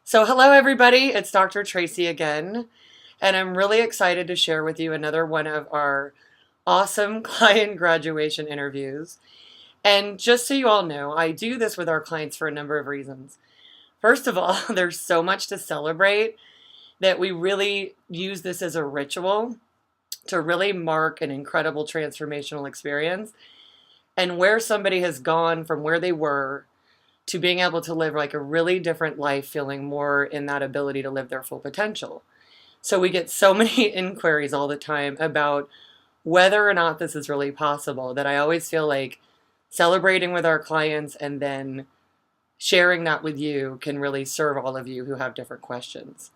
So, hello everybody, it's Dr. Tracy again, and I'm really excited to share with you another one of our awesome client graduation interviews. And just so you all know, I do this with our clients for a number of reasons. First of all, there's so much to celebrate that we really use this as a ritual to really mark an incredible transformational experience and where somebody has gone from where they were to being able to live like a really different life, feeling more in that ability to live their full potential. So we get so many inquiries all the time about whether or not this is really possible that I always feel like celebrating with our clients and then sharing that with you can really serve all of you who have different questions.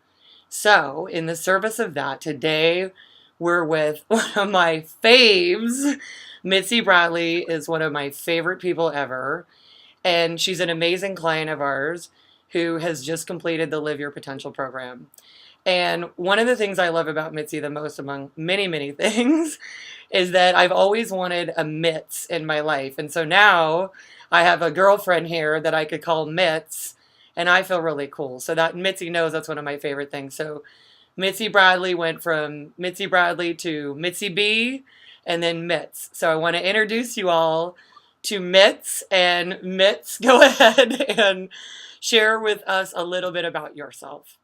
So, in the service of that, today we're with one of my faves. Mitzi Bradley is one of my favorite people ever. And she's an amazing client of ours who has just completed the Live Your Potential program. And one of the things I love about Mitzi the most, among many, many things, is that I've always wanted a Mitz in my life. And so now I have a girlfriend here that I could call Mitz, and I feel really cool. So that Mitzi knows that's one of my favorite things. So Mitzi Bradley went from Mitzi Bradley to Mitzi B and then Mitz. So I want to introduce you all to Mitz. And Mitz, go ahead and share with us a little bit about yourself.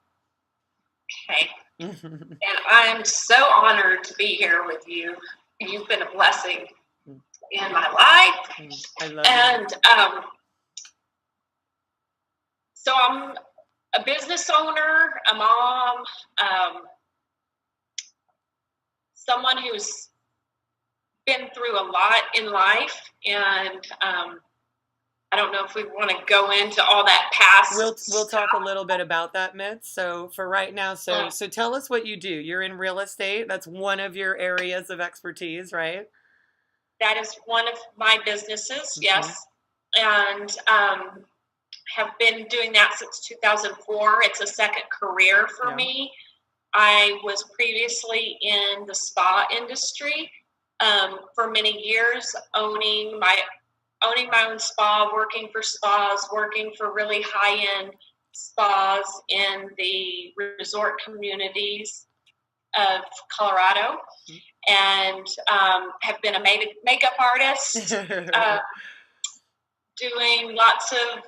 Okay. And I'm so honored to be here with you. You've been a blessing in my life. I love and you. So I'm a business owner, a mom, someone who's been through a lot in life, and I don't know if we want to go into all that past. We'll talk a little bit about that, Mitz. So for right now, so tell us what you do. You're in real estate. That's one of your areas of expertise, right? That is one of my businesses, yes, and have been doing that since 2004. It's a second career for me. I was previously in the spa industry for many years, owning my own spa, working for spas, working for really high-end spas in the resort communities of Colorado, and have been a makeup artist, doing lots of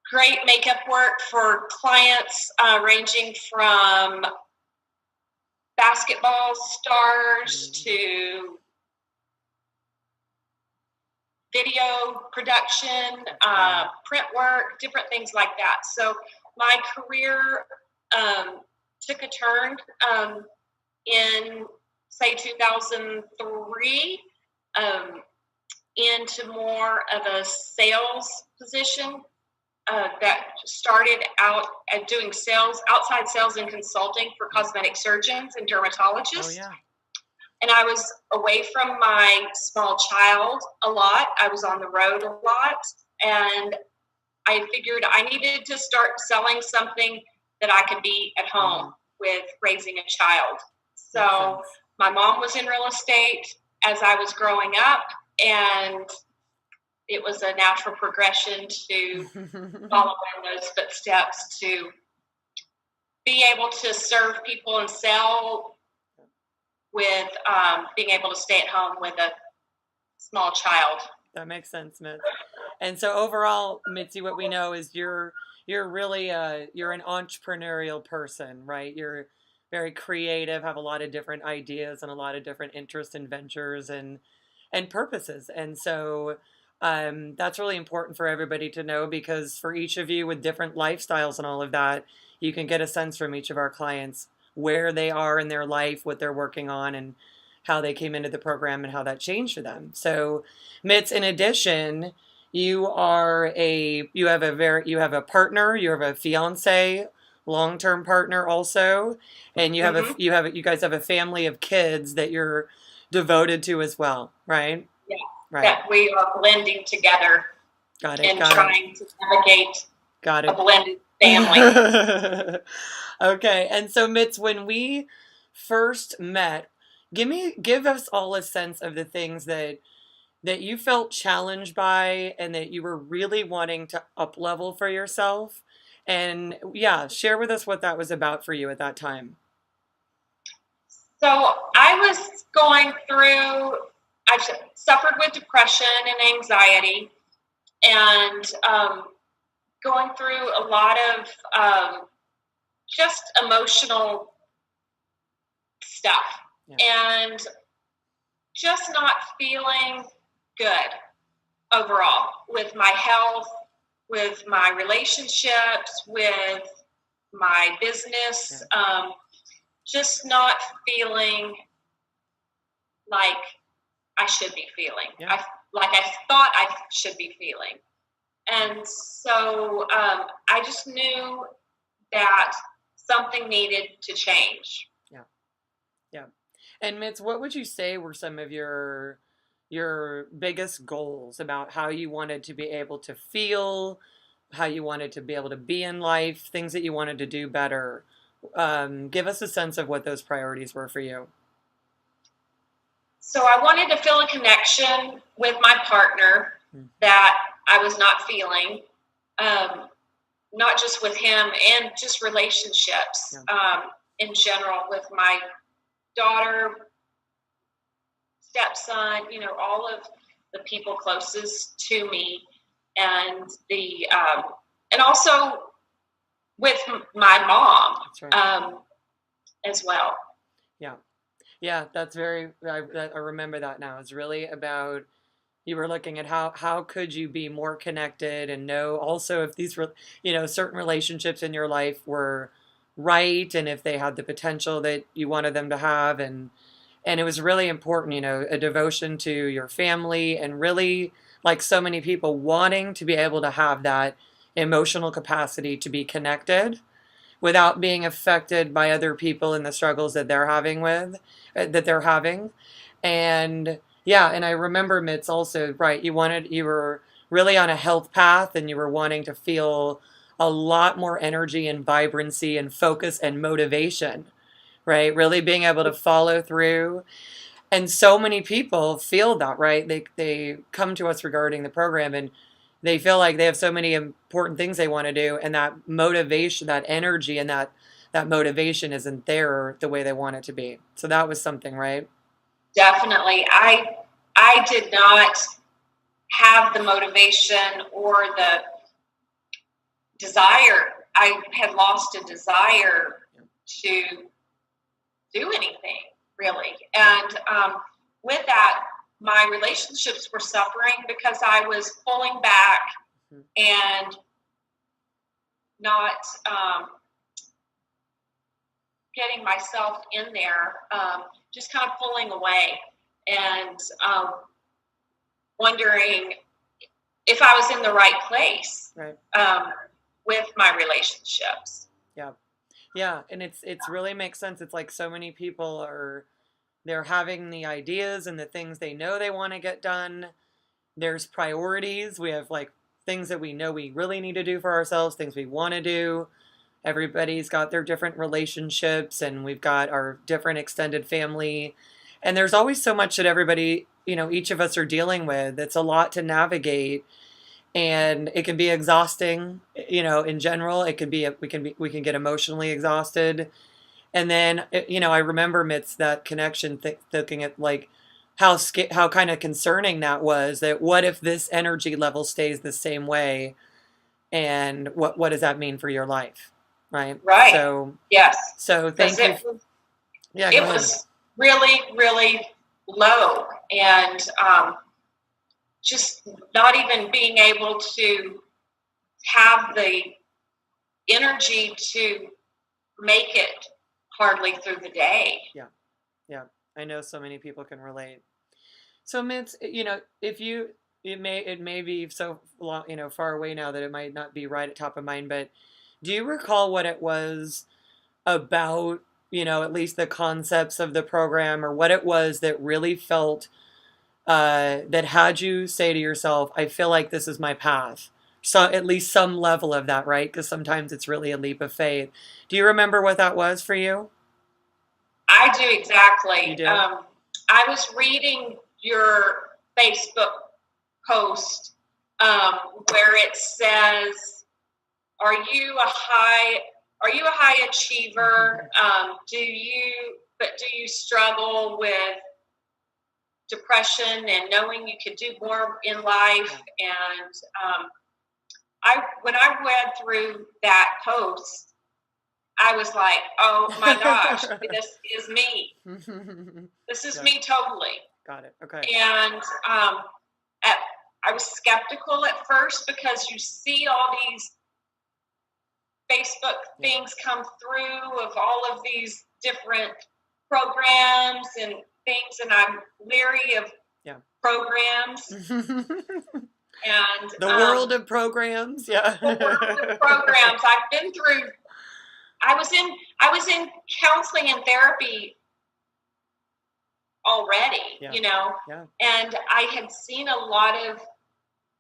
great makeup work for clients ranging from basketball stars to video production, print work, different things like that. So my career took a turn in, say, 2003 into more of a sales position that started out at doing outside sales and consulting for cosmetic surgeons and dermatologists. Oh, yeah. And I was away from my small child a lot. I was on the road a lot. And I figured I needed to start selling something that I could be at home with raising a child. So my mom was in real estate as I was growing up, and it was a natural progression to follow in those footsteps, to be able to serve people and sell with being able to stay at home with a small child. That makes sense, Mitz. And so overall, Mitzi, what we know is you're really you're an entrepreneurial person, right? You're very creative, have a lot of different ideas and a lot of different interests and ventures and purposes. And so that's really important for everybody to know, because for each of you with different lifestyles and all of that, you can get a sense from each of our clients where they are in their life, what they're working on, and how they came into the program and how that changed for them. So, Mitz, in addition, you have a partner, you have a fiance, long-term partner also, and you guys have a family of kids that you're devoted to as well, right? Yeah. Right. That we are blending together. Got it. And trying to navigate a blended family. Okay. And so, Mitz, when we first met, give us all a sense of the things that you felt challenged by and that you were really wanting to up level for yourself, And yeah, share with us what that was about for you at that time. So I was going through, I suffered with depression and anxiety, and going through a lot of just emotional stuff, Yeah. and just not feeling good overall with my health, with my relationships, with my business. Yeah. Just not feeling like I should be feeling. Yeah. Like I thought I should be feeling. And so I just knew that something needed to change. Yeah. Yeah. And Mitz, what would you say were some of your biggest goals about how you wanted to be able to feel, how you wanted to be able to be in life, things that you wanted to do better? Give us a sense of what those priorities were for you. So I wanted to feel a connection with my partner that I was not feeling, not just with him, and just relationships in general with my daughter, stepson, all of the people closest to me, and and also with my mom. That's right. As well. Yeah. Yeah, that's I remember that now. It's really about you were looking at how could you be more connected and know also if these certain relationships in your life were right and if they had the potential that you wanted them to have, and it was really important, a devotion to your family, and really, like so many people, wanting to be able to have that emotional capacity to be connected without being affected by other people and the struggles that they're having. And yeah, and I remember Mitz also, right, you were really on a health path, and you were wanting to feel a lot more energy and vibrancy and focus and motivation, right? Really being able to follow through. And so many people feel that, right? They come to us regarding the program, and they feel like they have so many important things they want to do, and that motivation, that energy, and that motivation isn't there the way they want it to be. So that was something, right? Definitely. I did not have the motivation or the desire. I had lost a desire to do anything, really. And with that, my relationships were suffering because I was pulling back and not getting myself in there, just kind of pulling away and wondering if I was in the right place, right, with my relationships. Yeah. Yeah. And it's really makes sense. It's like so many people they're having the ideas and the things they know they want to get done. There's priorities. We have like things that we know we really need to do for ourselves, things we want to do. Everybody's got their different relationships, and we've got our different extended family. And there's always so much that everybody, each of us are dealing with. It's a lot to navigate, and it can be exhausting, in general. It could be, we can get emotionally exhausted. And then, I remember Mitz, that connection, looking at like how kind of concerning that was, that what if this energy level stays the same way, and what does that mean for your life? Right. Right. So yes. So thank you. Yeah. It was really, really low, and just not even being able to have the energy to make it hardly through the day. Yeah. Yeah. I know so many people can relate. So Mitz, if it may be so long, far away now that it might not be right at top of mind, but do you recall what it was about, at least the concepts of the program, or what it was that really felt, that had you say to yourself, I feel like this is my path? So at least some level of that, right? Because sometimes it's really a leap of faith. Do you remember what that was for you? I do, exactly. You do? I was reading your Facebook post where it says Are you a high achiever? Do you struggle with depression and knowing you could do more in life? And when I read through that post, I was like, oh my gosh, this is me. This is me totally. Got it. Okay. And I was skeptical at first because you see all these Facebook things come through of all of these different programs and things, and I'm leery of programs. And the world of programs, the world of programs. I've been through. I was in counseling and therapy already, you know, and I had seen a lot of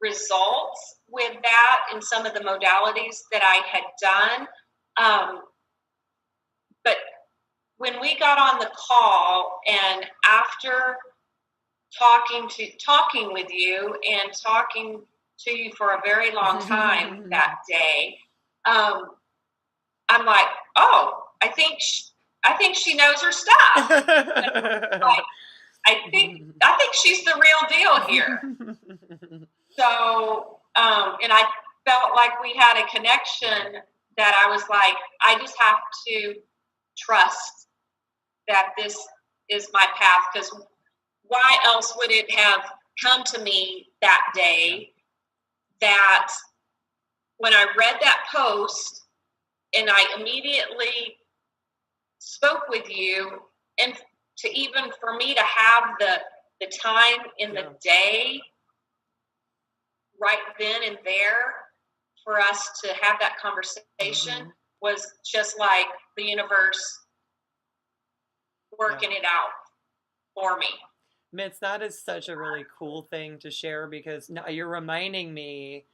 results with that in some of the modalities that I had done. But when we got on the call, and after talking with you and talking to you for a very long time that day, I'm like, oh, I think she knows her stuff. Like, I think she's the real deal here. So, and I felt like we had a connection that I was like, I just have to trust that this is my path, because why else would it have come to me that day that when I read that post and I immediately spoke with you, and for me to have the time in the day right then and there for us to have that conversation was just like the universe working it out for me. Mitz, that is such a really cool thing to share, because now you're reminding me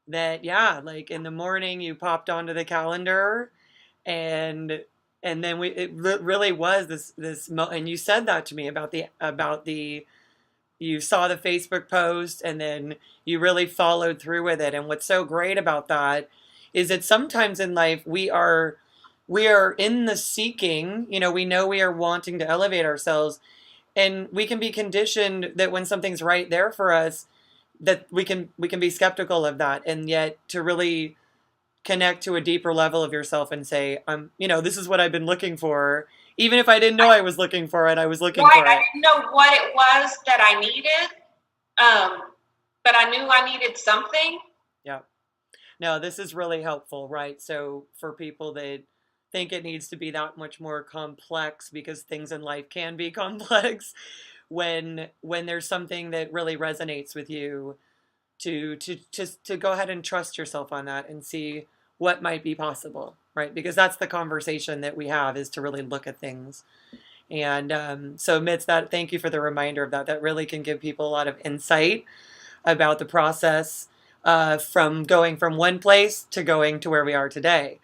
that, like in the morning you popped onto the calendar, and then it really was this and you said that to me about the you saw the Facebook post, and then you really followed through with it. And what's so great about that is that sometimes in life we are in the seeking, we know we are wanting to elevate ourselves, and we can be conditioned that when something's right there for us, that we can be skeptical of that, and yet to really connect to a deeper level of yourself and say, this is what I've been looking for. Even if I didn't know I was looking for it, I was looking for it. I didn't know what it was that I needed, but I knew I needed something. Yeah. No, this is really helpful, right? So for people that think it needs to be that much more complex, because things in life can be complex, when there's something that really resonates with you, to go ahead and trust yourself on that and see what might be possible, right? Because that's the conversation that we have, is to really look at things. And so Mitz, thank you for the reminder of that. That really can give people a lot of insight about the process from going from one place to going to where we are today.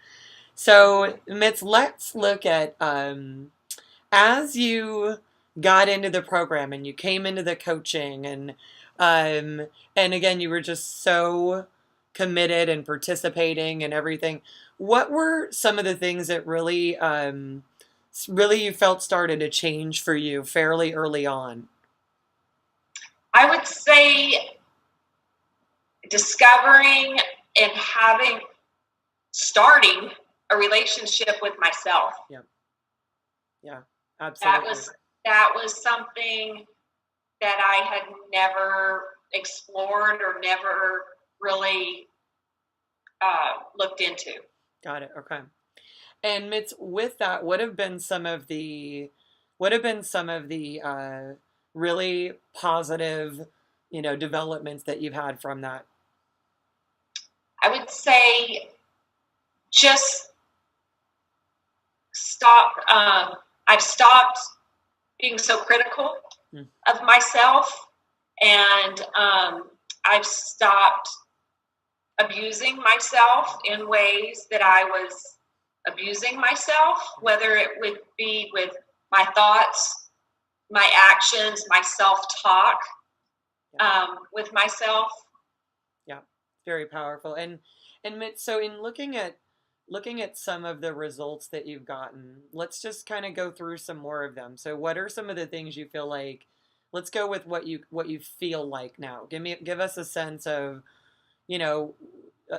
So Mitz, let's look at as you got into the program and you came into the coaching, and again, you were just so committed and participating and everything. What were some of the things that really you felt started to change for you fairly early on? I would say discovering and starting a relationship with myself. Yeah, absolutely. That was something that I had never explored or never really looked into. Got it. Okay. And Mitz, with that, what have been some of the really positive, developments that you've had from that? I would say just stop. I've stopped being so critical of myself, and I've stopped abusing myself in ways that I was abusing myself, whether it would be with my thoughts, my actions, my self-talk with myself. Yeah, very powerful. And And so in looking at some of the results that you've gotten, let's just kind of go through some more of them. So what are some of the things you feel like, let's go with what you feel like now. Give us a sense of, you know,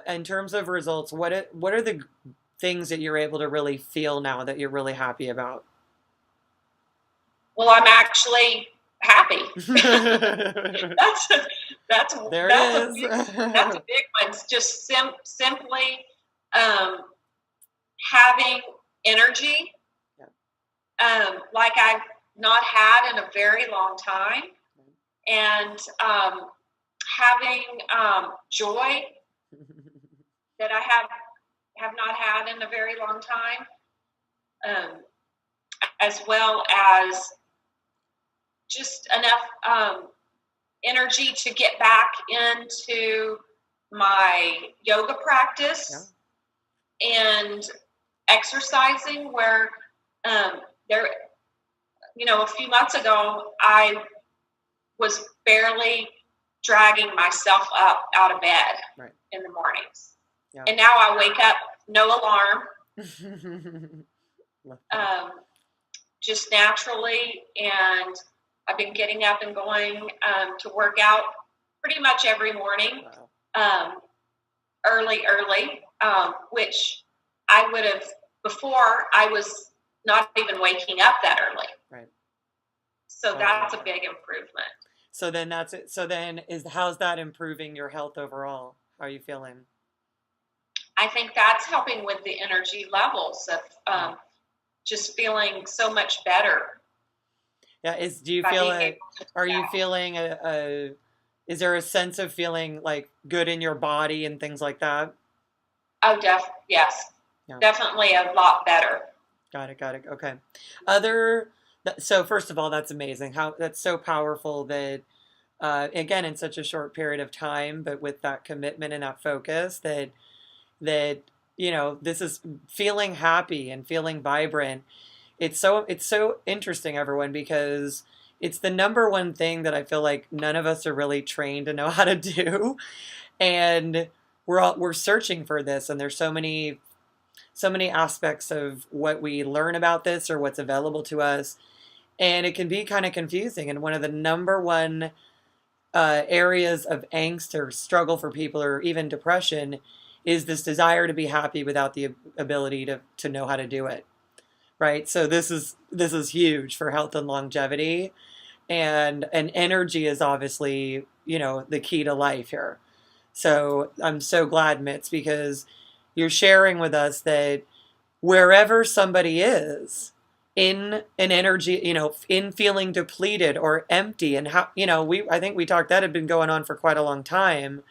in terms of results, what are the things that you're able to really feel now that you're really happy about? Well, I'm actually happy. that's a, There it that's a is. big that's a big one. It's just simply um, having energy, like I've not had in a very long time, and having joy that I have not had in a very long time, as well as just enough energy to get back into my yoga practice and exercising, where there, a few months ago, I was barely dragging myself up out of bed in the mornings. Yeah. And now I wake up, no alarm, just naturally. And I've been getting up and going to work out pretty much every morning, early, which I would have, before I was not even waking up that early. Right. So that's a big improvement. So then that's it. So then how's that improving your health overall? How are you feeling? I think that's helping with the energy levels of just feeling so much better. Yeah. Do you feel are you feeling is there a sense of feeling like good in your body and things like that? Oh, yes. Yeah. Definitely a lot better. Got it. Okay. So first of all, that's amazing. That's so powerful that, again, in such a short period of time, but with that commitment and that focus that, this is feeling happy and feeling vibrant. It's so interesting, everyone, because it's the number one thing that I feel like none of us are really trained to know how to do. And we're searching for this, and there's so many aspects of what we learn about this or what's available to us. And it can be kind of confusing. And one of the number one areas of angst or struggle for people, or even depression, is this desire to be happy without the ability to know how to do it. Right. So this is huge for health and longevity. And energy is obviously, the key to life here. So I'm so glad, Mitz, because you're sharing with us that wherever somebody is in an energy, in feeling depleted or empty, and how, I think we talked, that had been going on for quite a long time.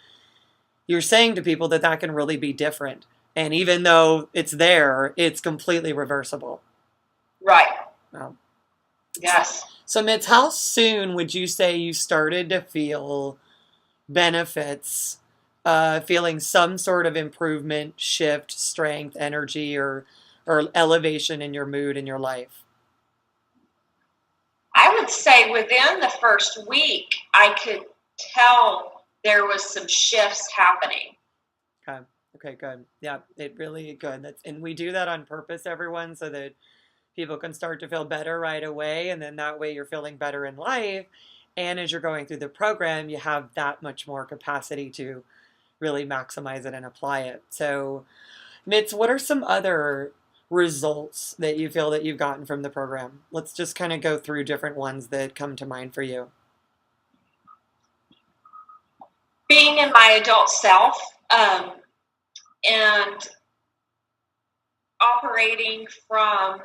You're saying to people that can really be different. And even though it's there, it's completely reversible. Right. Wow. Yes. So Mitz, how soon would you say you started to feel benefits, feeling some sort of improvement, shift, strength, energy, or elevation in your mood in your life? I would say within the first week, I could tell there was some shifts happening. Okay, good. Yeah, it really good. And we do that on purpose, everyone, so that people can start to feel better right away, and then that way you're feeling better in life. And as you're going through the program, you have that much more capacity to really maximize it and apply it. So, Mitz, what are some other results that you feel that you've gotten from the program? Let's just kind of go through different ones that come to mind for you. Being in my adult self, and operating from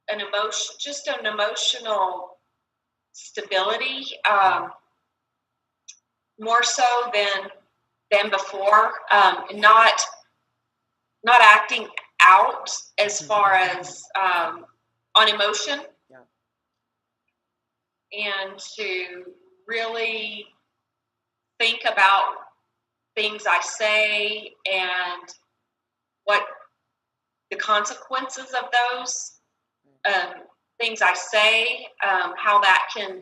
an emotional stability, more so than before. Not acting out as far as on emotion, and to really think about things I say and what the consequences of those things I say, how that can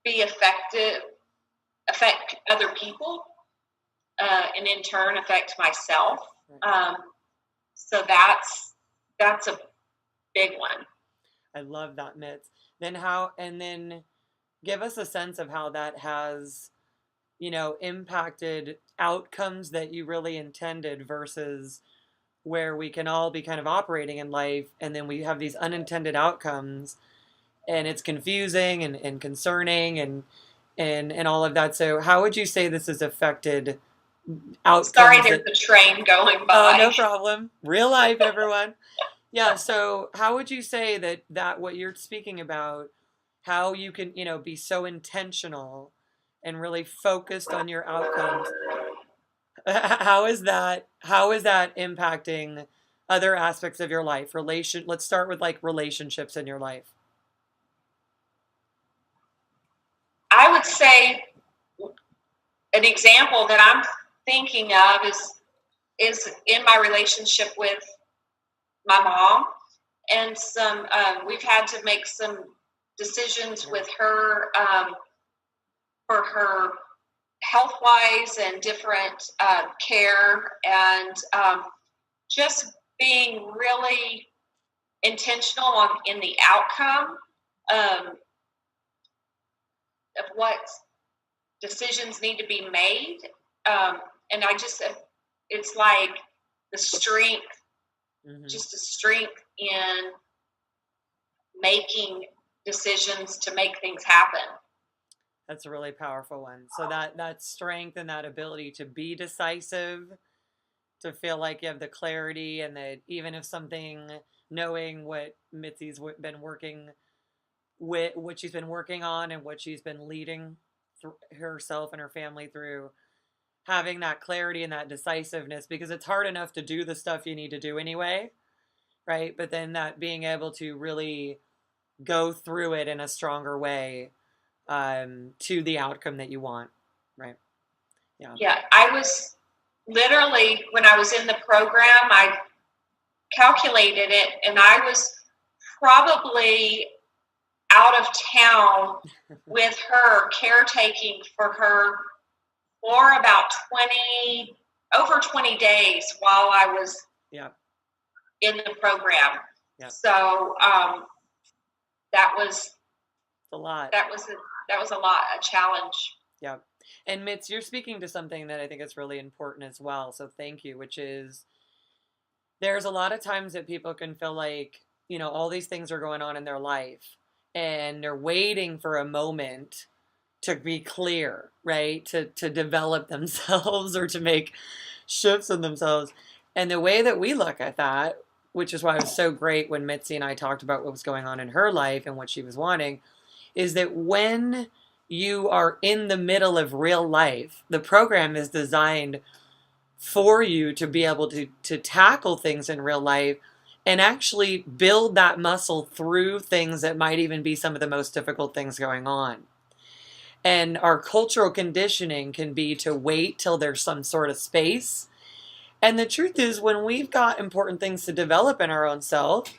be affect other people. and in turn affect myself. So that's a big one. I love that, Mitz. Then give us a sense of how that has, impacted outcomes that you really intended versus where we can all be kind of operating in life, and then we have these unintended outcomes, and it's confusing and concerning and all of that. So how would you say this has affected outcomes? Sorry, there's a train going by. Oh, no problem. Real life, everyone. Yeah, so how would you say that what you're speaking about, how you can, be so intentional and really focused on your outcomes, how is that impacting other aspects of your life? Let's start with like relationships in your life. I would say an example that I'm thinking of is in my relationship with my mom, and we've had to make some decisions with her for her health wise and different care, and just being really intentional in the outcome of what decisions need to be made. And it's like the strength, just the strength in making decisions to make things happen. That's a really powerful one. So that strength and that ability to be decisive, to feel like you have the clarity, and that even if knowing what Mitzi's been working with, what she's been working on, and what she's been leading herself and her family through, having that clarity and that decisiveness, because it's hard enough to do the stuff you need to do anyway, right? But then that being able to really go through it in a stronger way to the outcome that you want, right? Yeah, I was literally, when I was in the program, I calculated it, and I was probably out of town with her, caretaking for her for about over 20 days while I was in the program. So that was a lot. That was a lot, a challenge. Yeah. And Mitz, you're speaking to something that I think is really important as well. So thank you, which is there's a lot of times that people can feel like, all these things are going on in their life and they're waiting for a moment to be clear, right? To develop themselves or to make shifts in themselves. And the way that we look at that, which is why it was so great when Mitzi and I talked about what was going on in her life and what she was wanting, is that when you are in the middle of real life, the program is designed for you to be able to tackle things in real life and actually build that muscle through things that might even be some of the most difficult things going on. And our cultural conditioning can be to wait till there's some sort of space. And the truth is, when we've got important things to develop in our own self,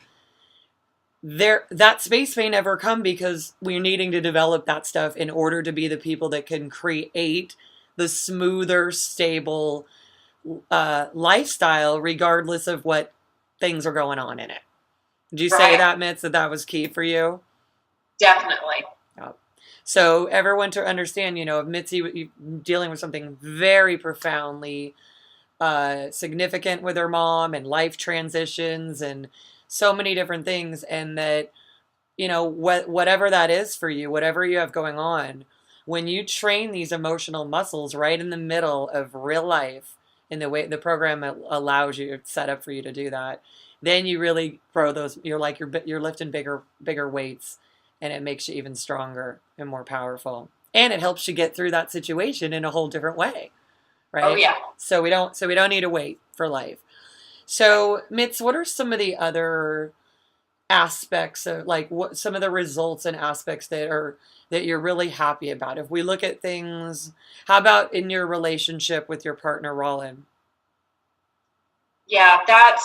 that space may never come, because we're needing to develop that stuff in order to be the people that can create the smoother, stable lifestyle, regardless of what things are going on in it. Did you say that, Mitz, that was key for you? Definitely. Oh. So everyone to understand, Mitzi dealing with something very profoundly significant with her mom, and life transitions and so many different things, and that, whatever that is for you, whatever you have going on, when you train these emotional muscles right in the middle of real life, in the way the program allows you, it's set up for you to do that, then you really grow those. You're lifting bigger weights, and it makes you even stronger and more powerful, and it helps you get through that situation in a whole different way, right? Oh yeah. So we don't need to wait for life. So Mitz, what are some of the other aspects of, like, what some of the results and aspects that you're really happy about? If we look at things, how about in your relationship with your partner, Rollin? Yeah, that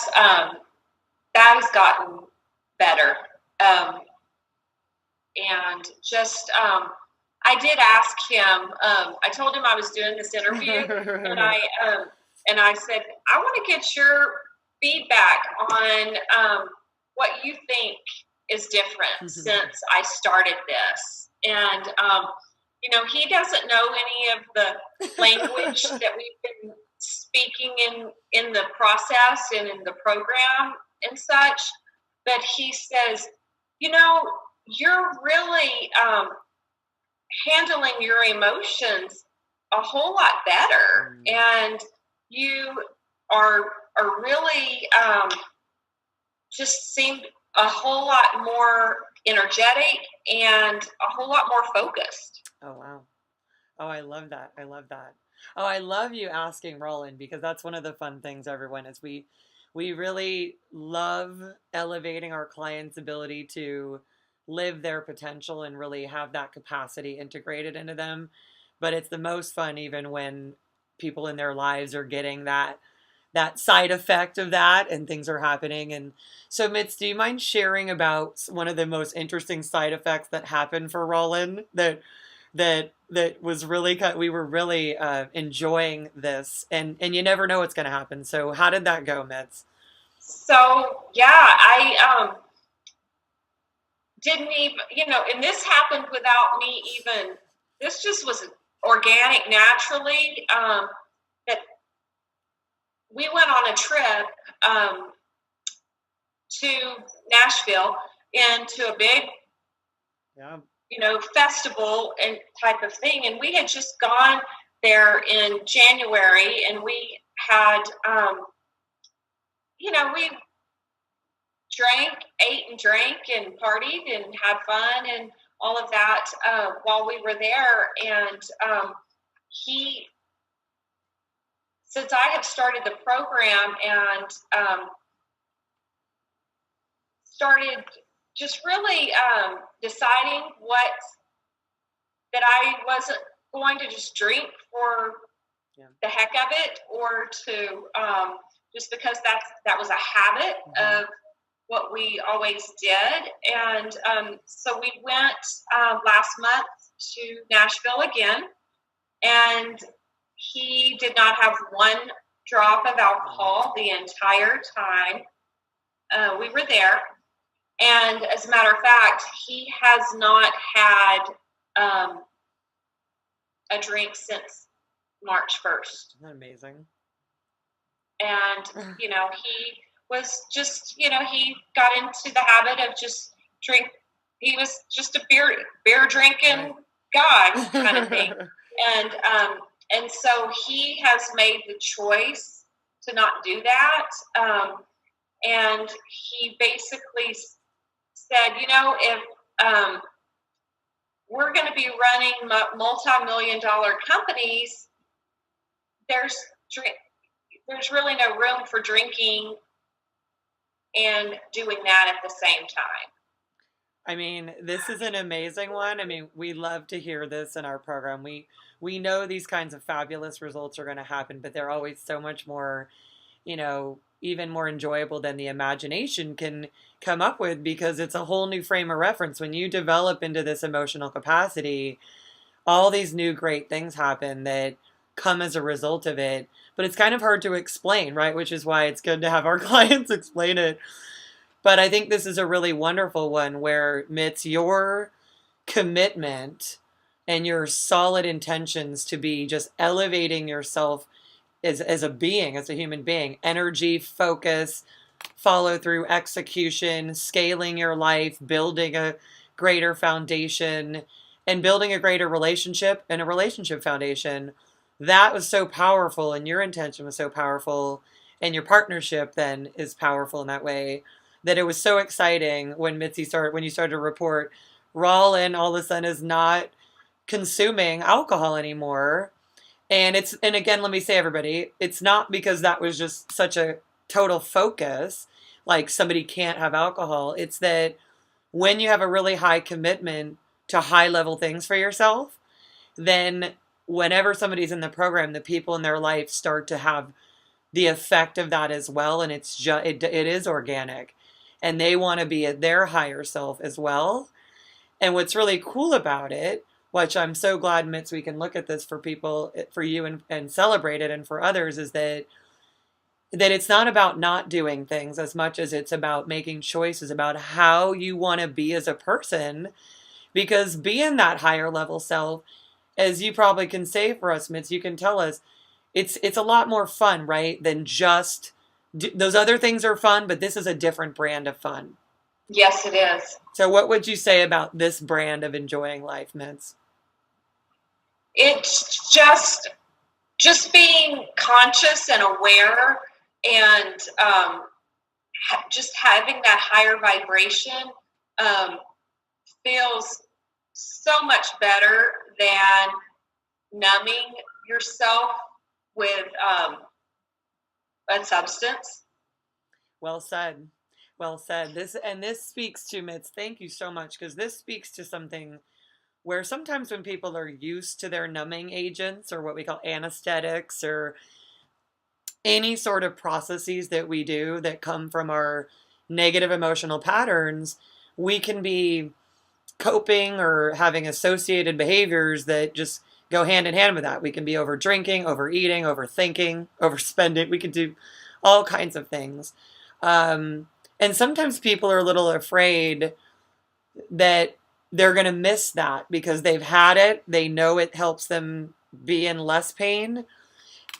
has gotten better. And just, I did ask him. I told him I was doing this interview, and I said I want to get your feedback on what you think is different since I started this. And he doesn't know any of the language that we've been speaking in the process and in the program and such. But he says, you're really handling your emotions a whole lot better, and you are really just seem a whole lot more energetic and a whole lot more focused. Oh, wow. Oh, I love that. I love that. Oh, I love you asking Roland, because that's one of the fun things, everyone, is we really love elevating our clients' ability to live their potential and really have that capacity integrated into them. But it's the most fun even when people in their lives are getting that side effect of that and things are happening. And so, Mitz, do you mind sharing about one of the most interesting side effects that happened for Roland that was really we were really enjoying this, and you never know what's going to happen. So how did that go, Mitz? So yeah, I didn't even, and this happened without me even. This just was organic, naturally. That we went on a trip to Nashville into a big, festival and type of thing. And we had just gone there in January, and we had, we ate and drank and partied and had fun and all of that while we were there. And since I had started the program and started just really deciding that I wasn't going to just drink for the heck of it, or to just because that was a habit of what we always did. And so we went last month to Nashville again, and he did not have one drop of alcohol the entire time we were there. And as a matter of fact, he has not had a drink since March 1st. Isn't that amazing? And, he was just, he got into the habit of just drink. He was just a beer drinking guy kind of thing. And so he has made the choice to not do that. And he basically said, if we're going to be running multi-million-dollar companies, there's really no room for drinking and doing that at the same time. I mean, this is an amazing one. I mean, we love to hear this in our program. We know these kinds of fabulous results are going to happen, but they're always so much more, even more enjoyable than the imagination can come up with, because it's a whole new frame of reference. When you develop into this emotional capacity, all these new great things happen that come as a result of it. But it's kind of hard to explain, right? Which is why it's good to have our clients explain it. But I think this is a really wonderful one where, Mitz, your commitment and your solid intentions to be just elevating yourself as a being, as a human being, energy, focus, follow through, execution, scaling your life, building a greater foundation, and building a greater relationship and a relationship foundation. That was so powerful, and your intention was so powerful, and your partnership then is powerful in that way, that it was so exciting when when you started to report Roland all of a sudden is not consuming alcohol anymore. And again, let me say, everybody, it's not because that was just such a total focus, like somebody can't have alcohol. It's that when you have a really high commitment to high level things for yourself, then whenever somebody's in the program, the people in their life start to have the effect of that as well. And it is organic, and they want to be at their higher self as well. And what's really cool about it, which I'm so glad, Mitz, we can look at this for people, for you, and celebrate it, and for others, is that it's not about not doing things as much as it's about making choices about how you want to be as a person. Because being that higher level self, as you probably can say for us, Mitz, you can tell us, it's a lot more fun, right? Than just those other things are fun, but this is a different brand of fun. Yes, it is. So what would you say about this brand of enjoying life, Mitz? It's just being conscious and aware, and just having that higher vibration um, feels so much better than numbing yourself with a substance. Well said. Well said. This speaks to, Mitz. Thank you so much, because this speaks to something where sometimes when people are used to their numbing agents, or what we call anesthetics, or any sort of processes that we do that come from our negative emotional patterns, we can be coping or having associated behaviors that just go hand in hand with that. We can be over drinking, overeating, overthinking, overspending. We can do all kinds of things. And sometimes people are a little afraid that they're going to miss that because they've had it. They know it helps them be in less pain.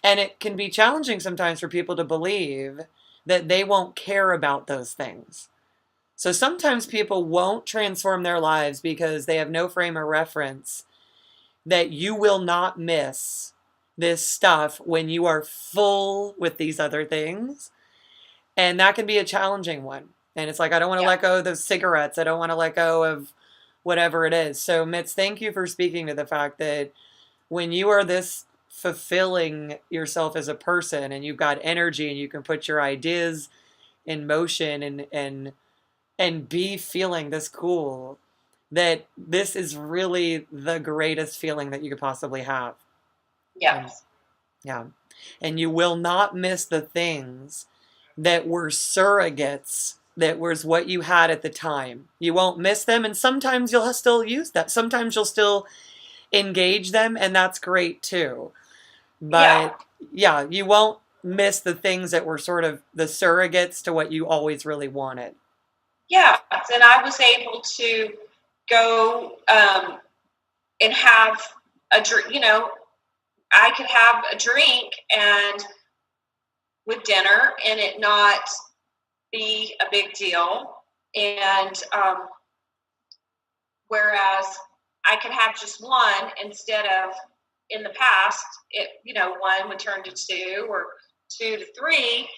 And it can be challenging sometimes for people to believe that they won't care about those things. So sometimes people won't transform their lives because they have no frame of reference that you will not miss this stuff when you are full with these other things. And that can be a challenging one. And it's like, I don't want to let go of those cigarettes. I don't want to let go of whatever it is. So Mitz, thank you for speaking to the fact that when you are this fulfilling yourself as a person, and you've got energy, and you can put your ideas in motion, and be feeling this cool, that this is really the greatest feeling that you could possibly have. Yes. Yeah. And you will not miss the things that were surrogates, that was what you had at the time. You won't miss them, and sometimes you'll still use that. Sometimes you'll still engage them, and that's great too. But yeah, you won't miss the things that were sort of the surrogates to what you always really wanted. Yeah. And I was able to go and have a drink. I could have a drink and with dinner and it not be a big deal. And whereas I could have just one instead of, in the past, one would turn to two, or two to three,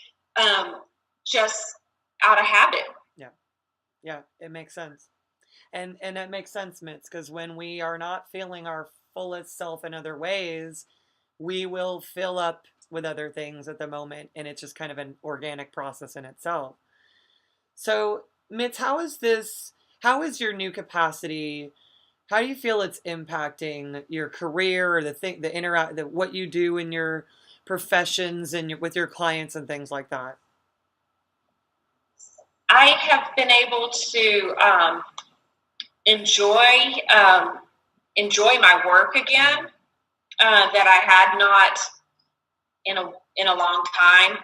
just out of habit. Yeah, it makes sense. And it makes sense, Mitz, because when we are not feeling our fullest self in other ways, we will fill up with other things at the moment, and it's just kind of an organic process in itself. So, Mitz, how is your new capacity, how do you feel it's impacting your career, or what you do in your professions and with your clients and things like that? I have been able to enjoy my work again, that I had not in a long time,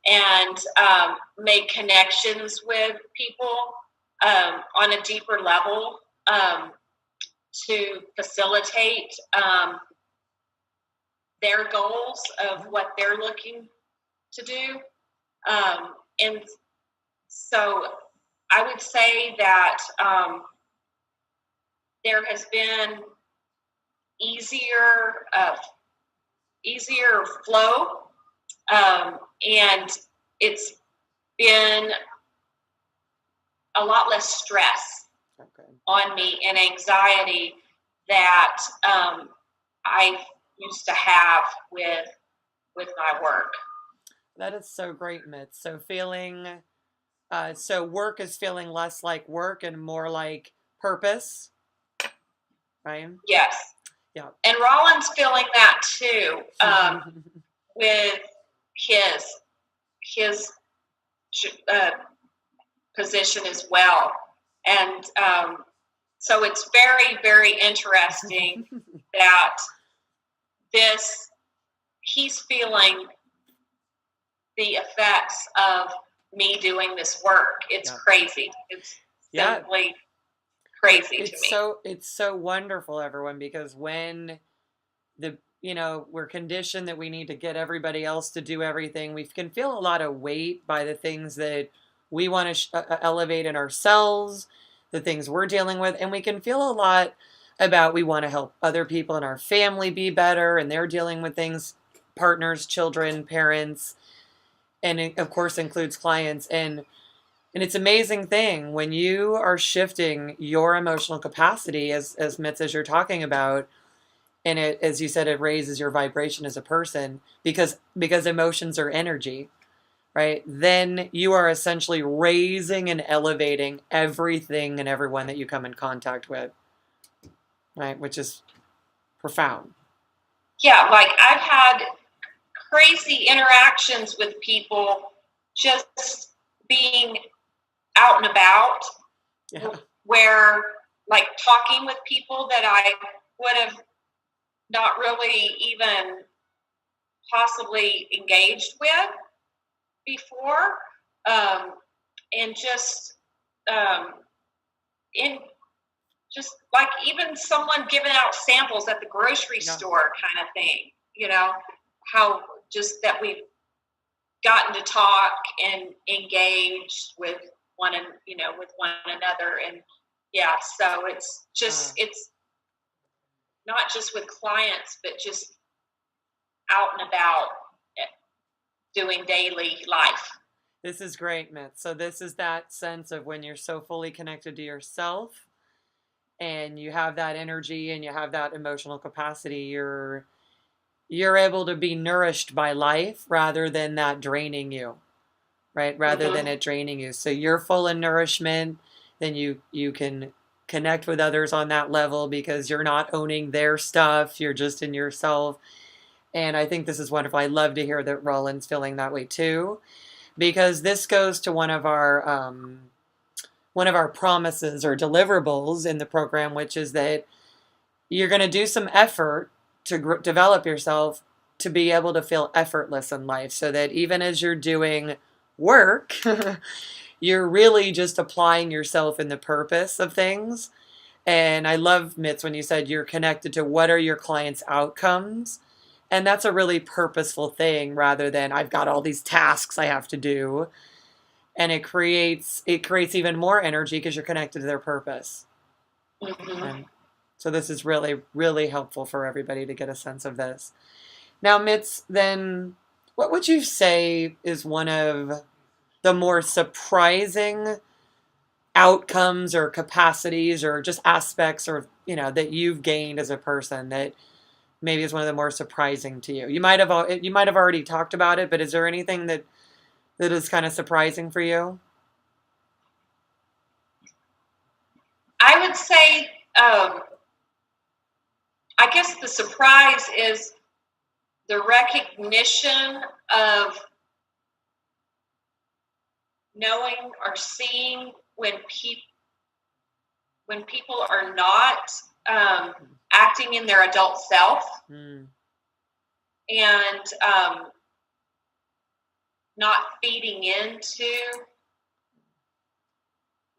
and make connections with people on a deeper level, to facilitate their goals of what they're looking to do. And so I would say that there has been easier flow, and it's been a lot less stress on me and anxiety that I used to have with my work. That is so great, Mitz. So work is feeling less like work and more like purpose, right? Yes. Yeah. And Rollins feeling that too, with his position as well. And So it's very, very interesting that he's feeling the effects of me doing this work. It's crazy. It's simply crazy to me. It's so wonderful, everyone, because when we're conditioned that we need to get everybody else to do everything, we can feel a lot of weight by the things that we want to elevate in ourselves, the things we're dealing with, and we can feel a lot about we want to help other people in our family be better, and they're dealing with things, partners, children, parents, and it, of course, includes clients. And it's an amazing thing when you are shifting your emotional capacity, as Mitz, as you're talking about, and it, as you said, it raises your vibration as a person because emotions are energy, right? Then you are essentially raising and elevating everything and everyone that you come in contact with, right? Which is profound. Yeah, like I've had crazy interactions with people just being out and about, where like talking with people that I would have not really even possibly engaged with before, and in just like even someone giving out samples at the grocery store kind of thing, how just that we've gotten to talk and engage with one another. And so it's just it's not just with clients, but just out and about doing daily life. This is great, Mitz. So this is that sense of when you're so fully connected to yourself and you have that energy and you have that emotional capacity, you're able to be nourished by life rather than that draining you, right? Rather than it draining you. So you're full of nourishment, then you can connect with others on that level because you're not owning their stuff, you're just in yourself. And I think this is wonderful. I love to hear that Roland's feeling that way too, because this goes to one of our promises or deliverables in the program, which is that you're going to do some effort to develop yourself to be able to feel effortless in life, so that even as you're doing work, you're really just applying yourself in the purpose of things. And I love, Mitz, when you said you're connected to what are your clients' outcomes. And that's a really purposeful thing rather than I've got all these tasks I have to do. And it creates even more energy because you're connected to their purpose. And so this is really, really helpful for everybody to get a sense of this. Now, Mitz, then what would you say is one of the more surprising outcomes or capacities or just aspects or, that you've gained as a person that maybe is one of the more surprising to you? You might have already talked about it, but is there anything that is kind of surprising for you? I would say, I guess the surprise is the recognition of knowing or seeing when people are not acting in their adult self, and not feeding into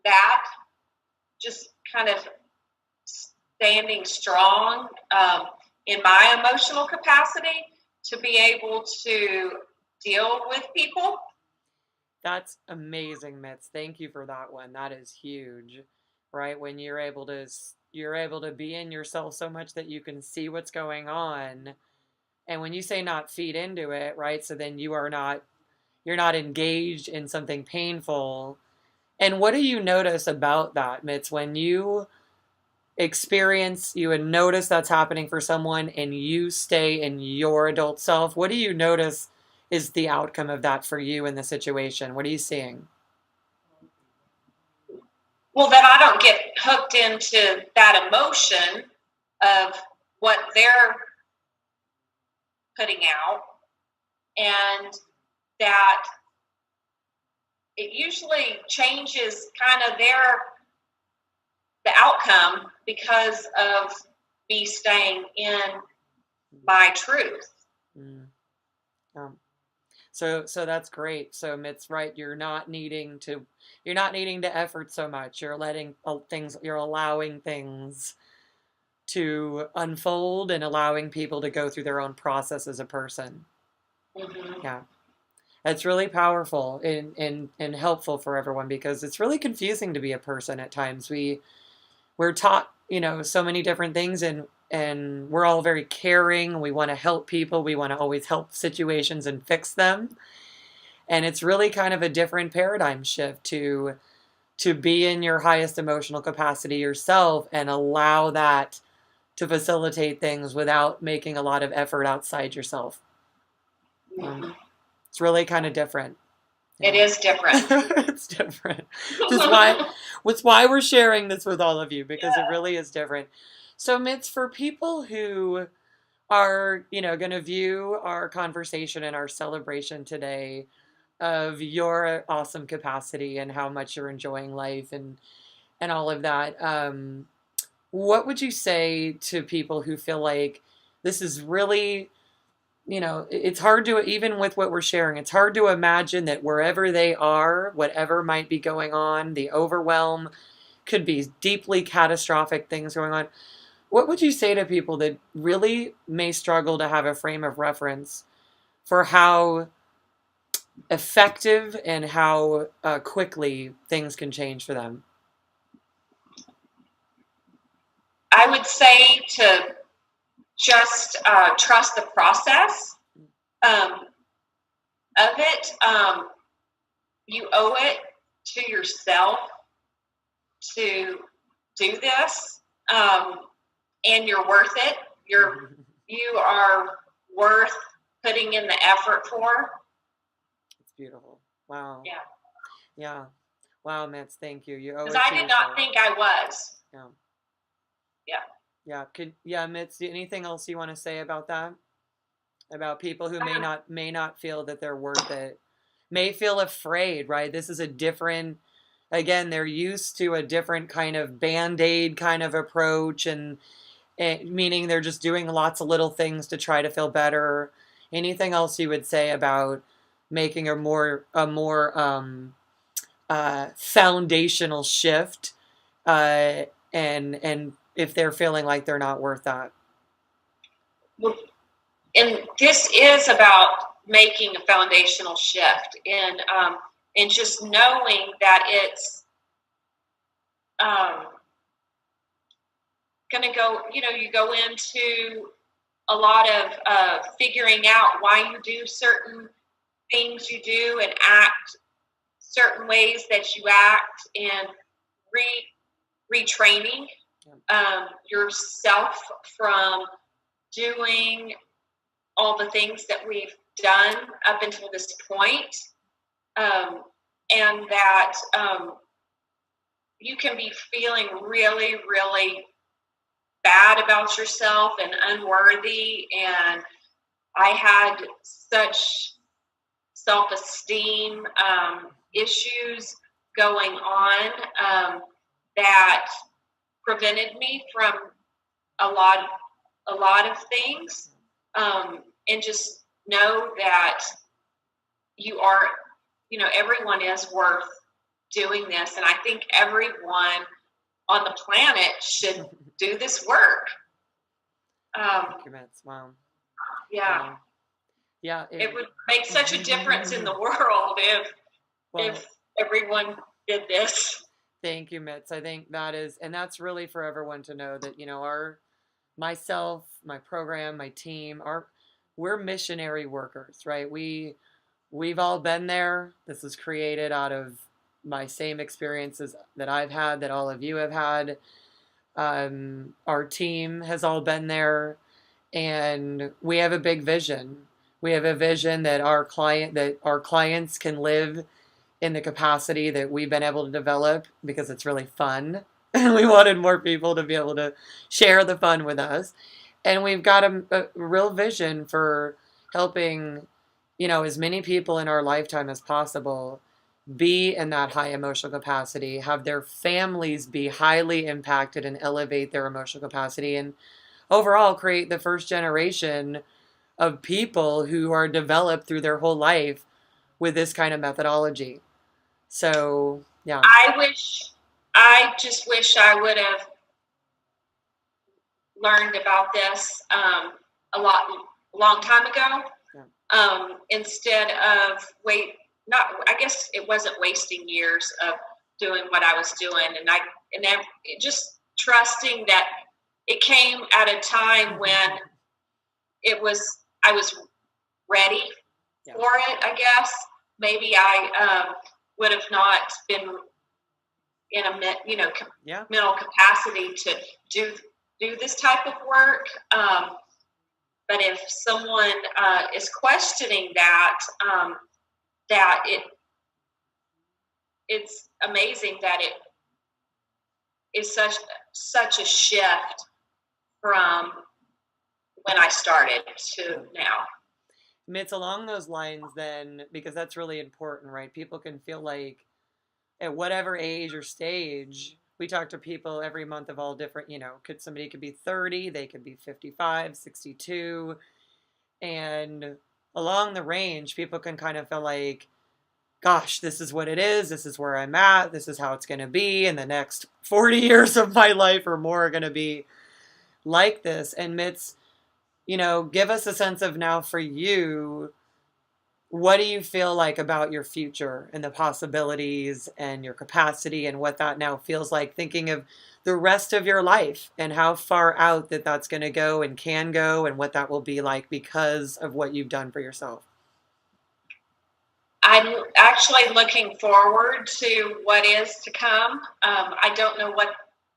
that, just kind of standing strong in my emotional capacity to be able to deal with people. That's amazing, Mitz. Thank you for that one. That is huge, right? When you're able to be in yourself so much that you can see what's going on. And when you say not feed into it, right? So then you're not engaged in something painful. And what do you notice about that, Mitz, when you and notice that's happening for someone and you stay in your adult self? What do you notice is the outcome of that for you in the situation? What are you seeing? Well, that I don't get hooked into that emotion of what they're putting out, and that it usually changes kind of the the outcome because of me staying in my truth. Mm. So that's great. So Mitz, right, you're not needing to effort so much. You're letting you're allowing things to unfold and allowing people to go through their own process as a person. Mm-hmm. Yeah. It's really powerful and helpful for everyone because it's really confusing to be a person at times. We're taught, so many different things and we're all very caring. We want to help people. We want to always help situations and fix them. And it's really kind of a different paradigm shift to be in your highest emotional capacity yourself and allow that to facilitate things without making a lot of effort outside yourself. Mm-hmm. It's really kind of different. It is different. It's different. That's why we're sharing this with all of you, because it really is different. So Mitz, for people who are, going to view our conversation and our celebration today of your awesome capacity and how much you're enjoying life and all of that, what would you say to people who feel like this is really, it's hard to, even with what we're sharing, it's hard to imagine that wherever they are, whatever might be going on, the overwhelm could be deeply catastrophic things going on. What would you say to people that really may struggle to have a frame of reference for how effective and how quickly things can change for them? I would say to just trust the process of it. You owe it to yourself to do this, and you're worth it. You are worth putting in the effort for. It's beautiful. Wow. Yeah. Yeah. Wow, Mitz, thank you. You owe it Because to I did yourself. not think I was. Yeah. Yeah. Yeah. Mitz, anything else you want to say about that? About people who may not feel that they're worth it, may feel afraid, right? This is a different, again, they're used to a different kind of Band-Aid kind of approach and meaning they're just doing lots of little things to try to feel better. Anything else you would say about making a more foundational shift, and if they're feeling like they're not worth that? Well, and this is about making a foundational shift and just knowing that it's going to go, you go into a lot of figuring out why you do certain things you do and act certain ways that you act and retraining yourself from doing all the things that we've done up until this point, and that you can be feeling really, really bad about yourself and unworthy. And I had such self-esteem issues going on that prevented me from a lot of things. And just know that you are, everyone is worth doing this. And I think everyone on the planet should do this work. Wow. Yeah. Wow. Yeah. It would make such a difference in the world if everyone did this. Thank you, Mitz. I think that's really for everyone to know that, myself, my program, my team, we're missionary workers, right? We've all been there. This was created out of my same experiences that I've had, that all of you have had. Our team has all been there, and we have a big vision. We have a vision that our clients can live in the capacity that we've been able to develop because it's really fun. And we wanted more people to be able to share the fun with us. And we've got a real vision for helping, as many people in our lifetime as possible be in that high emotional capacity, have their families be highly impacted and elevate their emotional capacity, and overall create the first generation of people who are developed through their whole life with this kind of methodology. So, yeah. I just wish I would have learned about this a long time ago. Yeah. Instead of I guess it wasn't wasting years of doing what I was doing, and just trusting that it came at a time when I was ready for it. I guess maybe I would have not been in a mental capacity to do this type of work. But if someone is questioning that, that it's amazing that it is such a shift from when I started to now. It's along those lines then, because that's really important, right? People can feel like at whatever age or stage, we talk to people every month of all different, somebody could be 30, they could be 55, 62. And along the range, people can kind of feel like, gosh, this is what it is. This is where I'm at. This is how it's going to be. And the next 40 years of my life or more are going to be like this. And Mitz, give us a sense of now for you, what do you feel like about your future and the possibilities and your capacity and what that now feels like, thinking of the rest of your life and how far out that's going to go and can go and what that will be like because of what you've done for yourself? I'm actually looking forward to what is to come. I don't know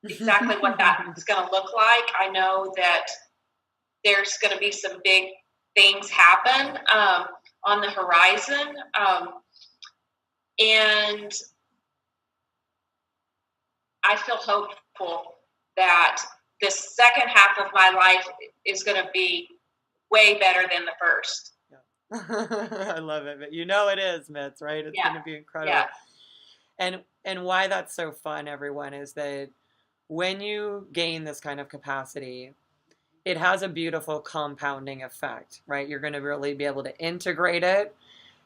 exactly what that's going to look like. I know that there's going to be some big things happen on the horizon. And I feel hopeful that the second half of my life is going to be way better than the first. I love it. But it is, Mitz, right? It's going to be incredible. Yeah. And why that's so fun, everyone, is that when you gain this kind of capacity, it has a beautiful compounding effect, right? You're going to really be able to integrate it.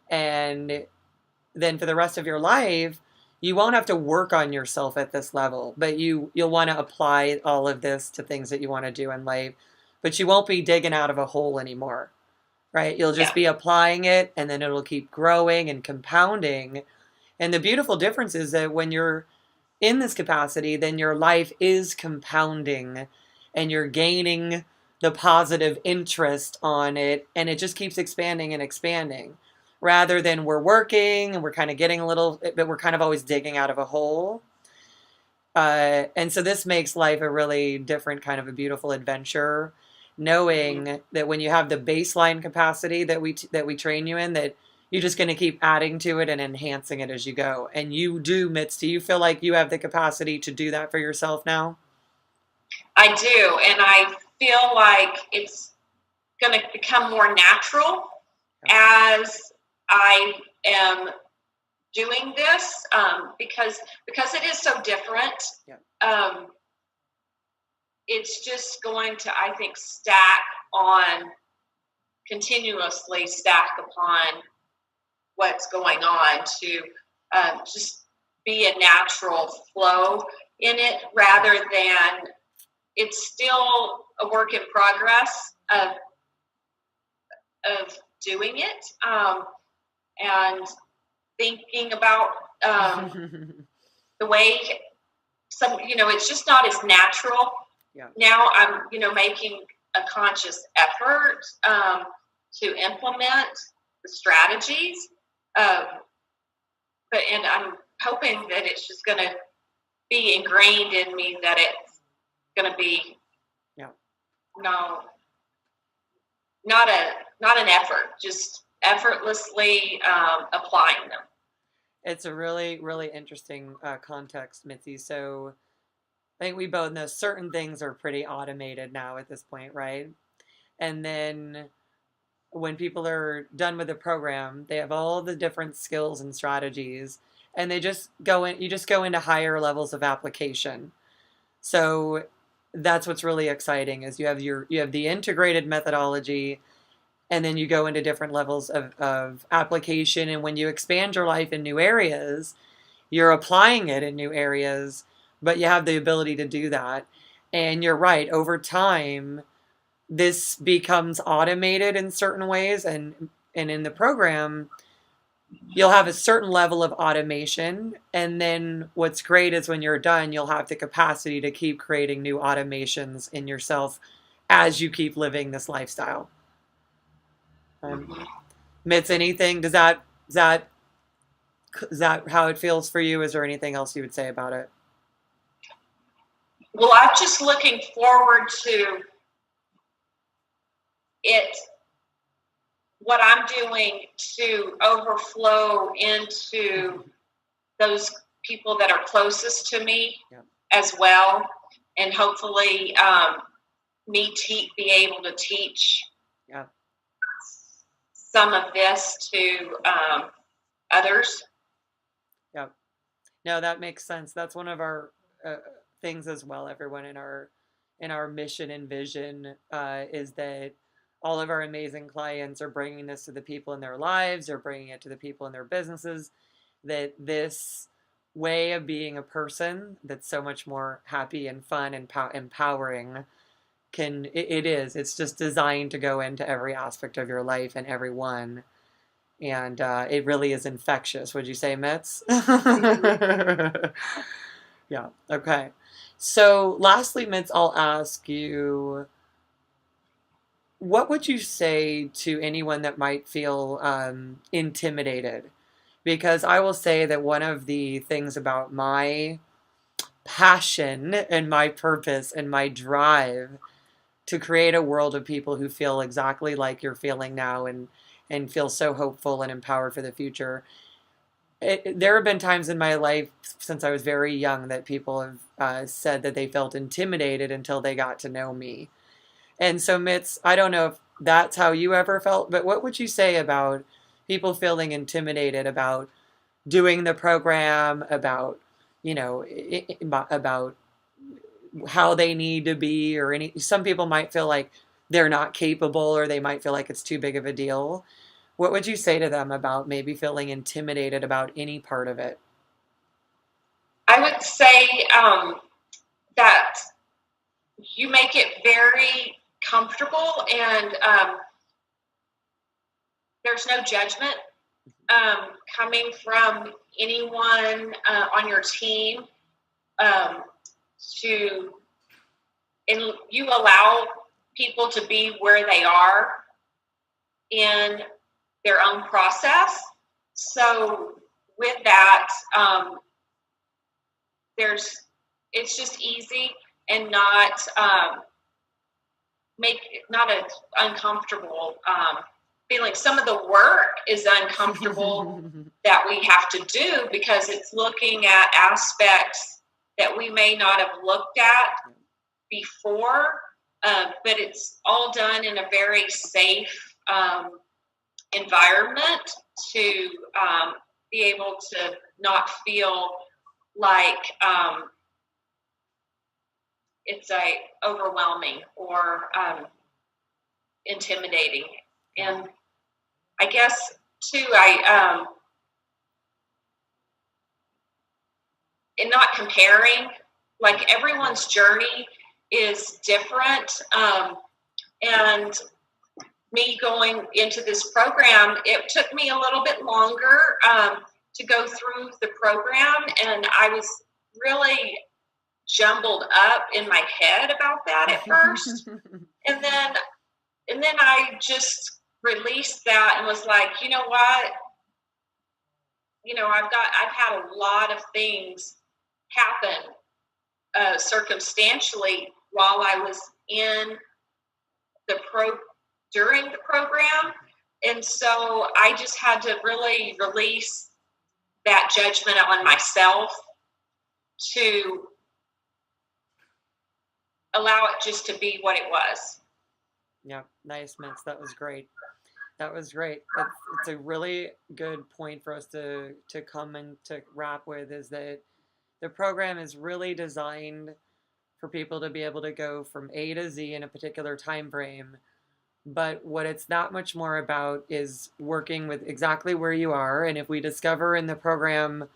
And then for the rest of your life, you won't have to work on yourself at this level, but you'll want to apply all of this to things that you want to do in life, but you won't be digging out of a hole anymore, right? You'll just be applying it, and then it'll keep growing and compounding. And the beautiful difference is that when you're in this capacity, then your life is compounding and you're gaining the positive interest on it, and it just keeps expanding and expanding, rather than we're working and we're kind of getting but we're kind of always digging out of a hole. And so this makes life a really different kind of a beautiful adventure, knowing that when you have the baseline capacity that we train you in, that you're just going to keep adding to it and enhancing it as you go. And you do, Mitz, do you feel like you have the capacity to do that for yourself now? I do, and I feel like it's going to become more natural as I am doing this, because it is so different. It's just going to, I think, continuously stack upon what's going on to just be a natural flow in it, rather than it's still a work in progress of doing it, and thinking about the way it's just not as natural. Now I'm making a conscious effort to implement the strategies, and I'm hoping that it's just going to be ingrained in me, that it's going to be not an effort, just effortlessly applying them. It's a really, really interesting context, Mitzi. So I think we both know certain things are pretty automated now at this point, right? And then when people are done with the program, they have all the different skills and strategies, and they just go in, you just go into higher levels of application. So that's what's really exciting is you have the integrated methodology, and then you go into different levels of application. And when you expand your life in new areas, you're applying it in new areas, but you have the ability to do that. And you're right, over time, this becomes automated in certain ways. And in the program, you'll have a certain level of automation. And then what's great is when you're done, you'll have the capacity to keep creating new automations in yourself as you keep living this lifestyle. Um, Mitz, anything? Is that how it feels for you? Is there anything else you would say about it? Well, I'm just looking forward to it, what I'm doing to overflow into those people that are closest to me as well. And hopefully be able to teach some of this to others. Yeah. No, that makes sense. That's one of our things as well, everyone, in our mission and vision, is that all of our amazing clients are bringing this to the people in their lives, or bringing it to the people in their businesses, that this way of being a person that's so much more happy and fun and empowering it's just designed to go into every aspect of your life and everyone. And it really is infectious. Would you say, Mitz? Yeah. Okay. So lastly, Mitz, I'll ask you, what would you say to anyone that might feel intimidated? Because I will say that one of the things about my passion and my purpose and my drive to create a world of people who feel exactly like you're feeling now, and feel so hopeful and empowered for the future. There have been times in my life since I was very young that people have said that they felt intimidated until they got to know me. And so, Mitz, I don't know if that's how you ever felt, but what would you say about people feeling intimidated about doing the program, about, about how they need to be, or some people might feel like they're not capable, or they might feel like it's too big of a deal. What would you say to them about maybe feeling intimidated about any part of it? I would say that you make it very comfortable, and there's no judgment coming from anyone on your team. And you allow people to be where they are in their own process. So with that, it's just easy, and not not an uncomfortable feeling. Some of the work is uncomfortable that we have to do, because it's looking at aspects that we may not have looked at before, but it's all done in a very safe environment to be able to not feel like it's overwhelming or intimidating. And I guess too, in not comparing, like everyone's journey is different. And me going into this program, it took me a little bit longer to go through the program, and I was really jumbled up in my head about that at first. and then I just released that and was like, you know what? I've had a lot of things happen circumstantially while I was in during the program. And so I just had to really release that judgment on myself to allow it just to be what it was. Yeah, nice, Mitz. That was great. That was great. It's a really good point for us to come and to wrap with, is that the program is really designed for people to be able to go from A to Z in a particular time frame. But what it's that much more about is working with exactly where you are. And if we discover in the program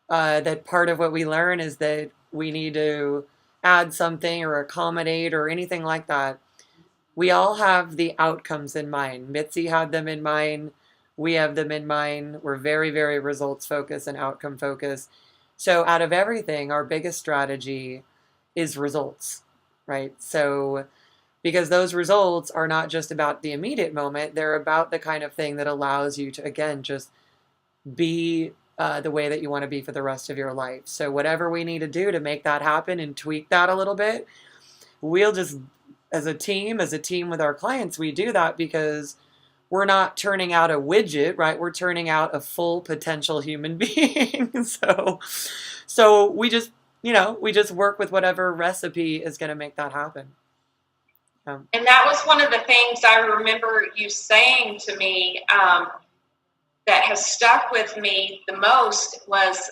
that part of what we learn is that we need to add something or accommodate or anything like that, we all have the outcomes in mind. Mitzi had them in mind. We have them in mind. We're very, very results focused and outcome focused. So, out of everything, our biggest strategy is results, right? So, because those results are not just about the immediate moment, they're about the kind of thing that allows you to, again, just be the way that you want to be for the rest of your life. So, whatever we need to do to make that happen and tweak that a little bit, we'll just, as a team with our clients, we do that because we're not turning out a widget, right? We're turning out a full potential human being. So we just, we just work with whatever recipe is going to make that happen. And that was one of the things I remember you saying to me, that has stuck with me the most was,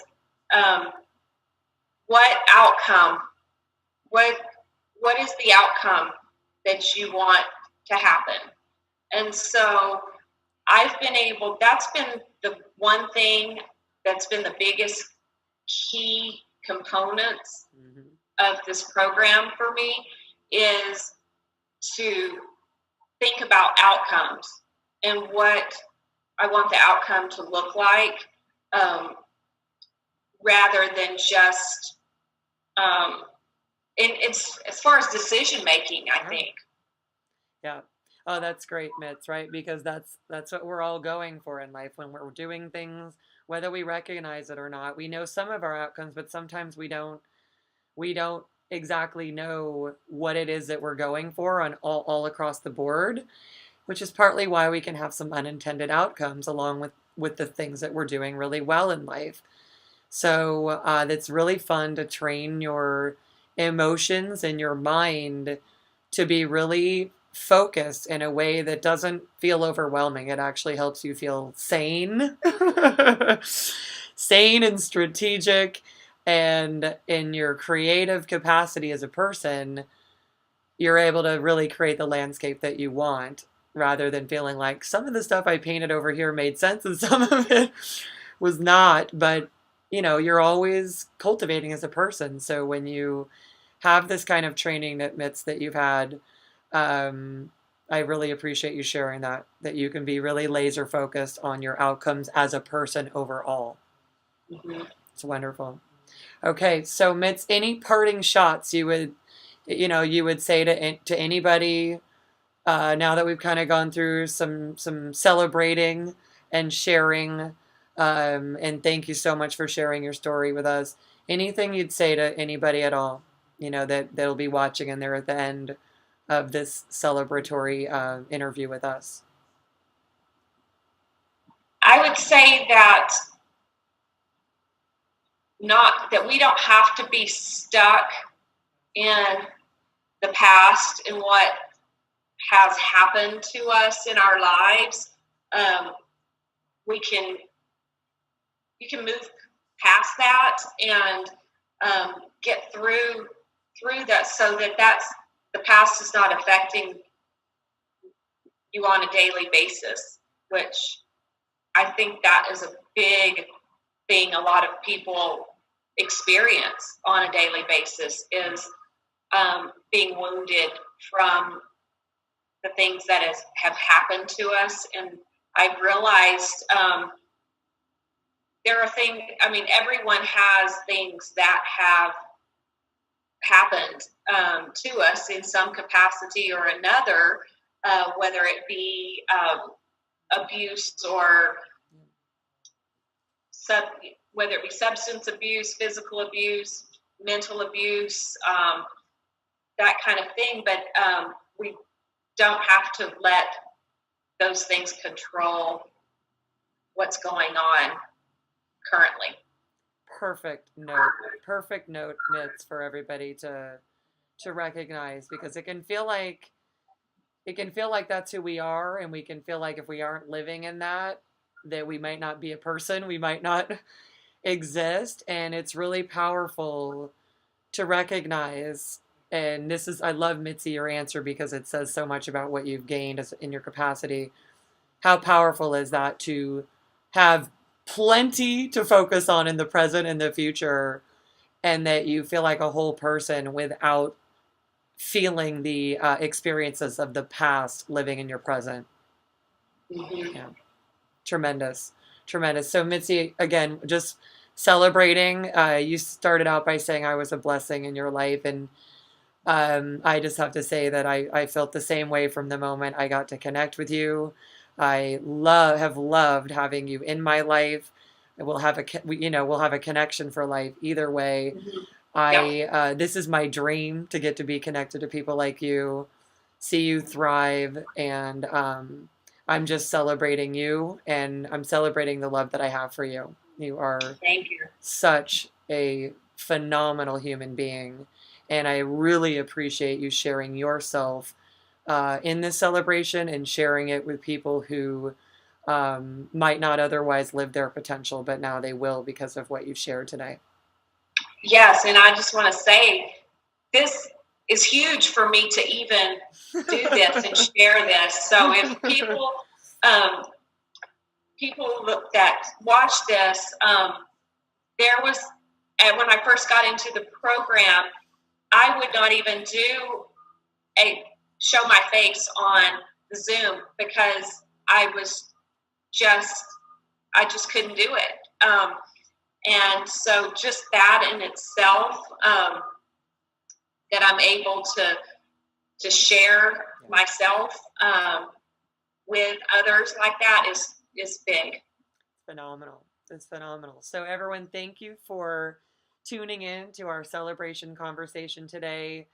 what outcome, what is the outcome that you want to happen? And so that's been the one thing that's been the biggest key components of this program for me, is to think about outcomes and what I want the outcome to look like, rather than just, it's as far as decision making, I think. Yeah. Oh, that's great, Mitz, right? Because that's what we're all going for in life when we're doing things, whether we recognize it or not. We know some of our outcomes, but sometimes we don't exactly know what it is that we're going for on all across the board, which is partly why we can have some unintended outcomes along with the things that we're doing really well in life. So it's really fun to train your emotions and your mind to be really focused in a way that doesn't feel overwhelming. It actually helps you feel sane, sane and strategic, and in your creative capacity as a person, you're able to really create the landscape that you want, rather than feeling like some of the stuff I painted over here made sense and some of it was not. But you're always cultivating as a person. So when you have this kind of training that you've had, I really appreciate you sharing that you can be really laser focused on your outcomes as a person overall. Mm-hmm. It's wonderful. Okay, so Mitz, any parting shots you would say to anybody, now that we've kind of gone through some celebrating and sharing, and thank you so much for sharing your story with us. Anything you'd say to anybody at all, that'll be watching and they're at the end of this celebratory interview with us? I would say that we don't have to be stuck in the past and what has happened to us in our lives. You can move past that and get through that, so that's the past is not affecting you on a daily basis, which I think that is a big thing a lot of people experience on a daily basis, is being wounded from the things that have happened to us. And I've realized there are things, everyone has things that have happened to us in some capacity or another, whether it be abuse or whether it be substance abuse, physical abuse, mental abuse, that kind of thing. But we don't have to let those things control what's going on currently. Perfect note, Mitz, for everybody to recognize, because it can feel like it can feel like that's who we are, and we can feel like if we aren't living in that, that we might not be a person, we might not exist. And it's really powerful to recognize. And this is, I love Mitzi, your answer, because it says so much about what you've gained as, in your capacity. How powerful is that to have plenty to focus on in the present and the future, and that you feel like a whole person without feeling the experiences of the past living in your present. Mm-hmm. Yeah, tremendous, tremendous. So Mitzi, again, just celebrating. You started out by saying I was a blessing in your life, and I just have to say that I felt the same way from the moment I got to connect with you. Have loved having you in my life. We'll have we'll have a connection for life either way. Mm-hmm. Yep. This is my dream, to get to be connected to people like you, see you thrive, and I'm just celebrating you, and I'm celebrating the love that I have for you. You are Thank you. such a phenomenal human being, and I really appreciate you sharing yourself in this celebration, and sharing it with people who might not otherwise live their potential, but now they will because of what you've shared today. Yes, and I just want to say this is huge for me to even do this and share this. So if um, that watch this, there was, and when I first got into the program, I would not even do a show my face on the Zoom because I just couldn't do it. And so just that in itself, that I'm able to share myself with others like that is big. Phenomenal. It's phenomenal. So everyone, thank you for tuning in to our celebration conversation today,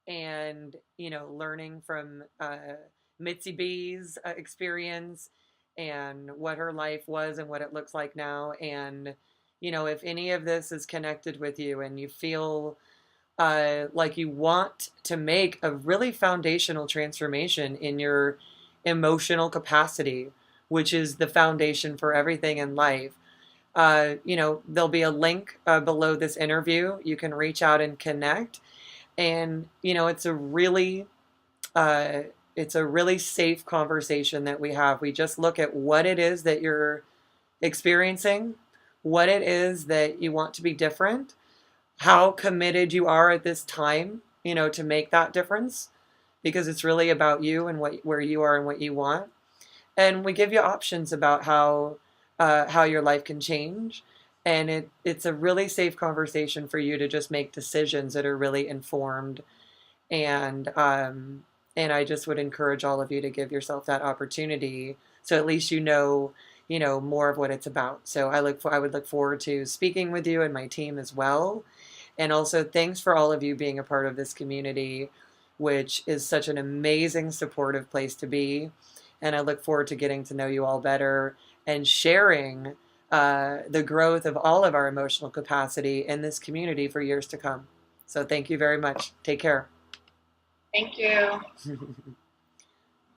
and learning from Mitzi B's experience, and what her life was and what it looks like now. And if any of this is connected with you, and you feel like you want to make a really foundational transformation in your emotional capacity, which is the foundation for everything in life, there'll be a link below this interview. You can reach out and connect. And it's a really safe conversation that we have. We just look at what it is that you're experiencing, what it is that you want to be different, how committed you are at this time, to make that difference, because it's really about you and where you are and what you want. And we give you options about how your life can change. And it's a really safe conversation for you to just make decisions that are really informed. And I just would encourage all of you to give yourself that opportunity, so at least more of what it's about. So I would look forward to speaking with you and my team as well. And also, thanks for all of you being a part of this community, which is such an amazing, supportive place to be. And I look forward to getting to know you all better, and sharing the growth of all of our emotional capacity in this community for years to come. So thank you very much. Take care. Thank you.